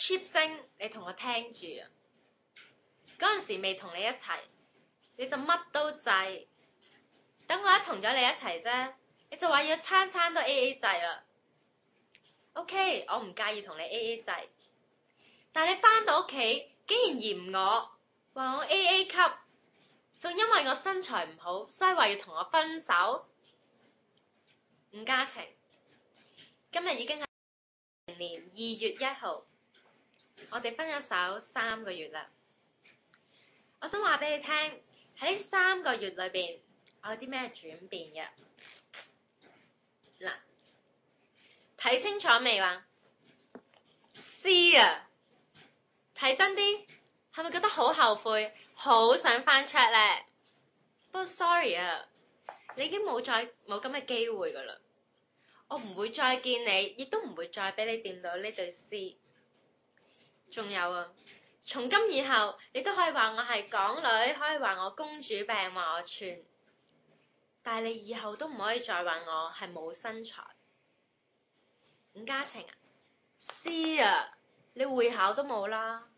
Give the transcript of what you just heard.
cheap 精，你同我聽住啊！嗰陣時未同你一齊，你就乜都制。等我一同咗你一齊啫，你就話要餐餐都 AA 制啦。OK， 我唔介意同你 AA 制，但係你返到屋企竟然嫌我，話我 AA 級，仲因為我身材唔好，所以話要同我分手。伍家晴，今日已經係2020年2月1號，我哋分咗手3個月啦。我想話俾你聽，喺呢3個月裏邊，我有啲咩轉變嘅？嗱，睇清楚未話？C 啊，睇真啲，係咪覺得好後悔，好想翻 check 咧？不過 sorry 啊，你已經冇咁嘅機會噶啦，我唔會再見你，亦都唔會再俾你掂到呢對 C。仲有啊，從今以後，你都可以話我係港女，可以話我公主病，話我串，但係你以後都唔可以再話我係冇身材。伍家晴啊，C 啊，你會考都冇啦。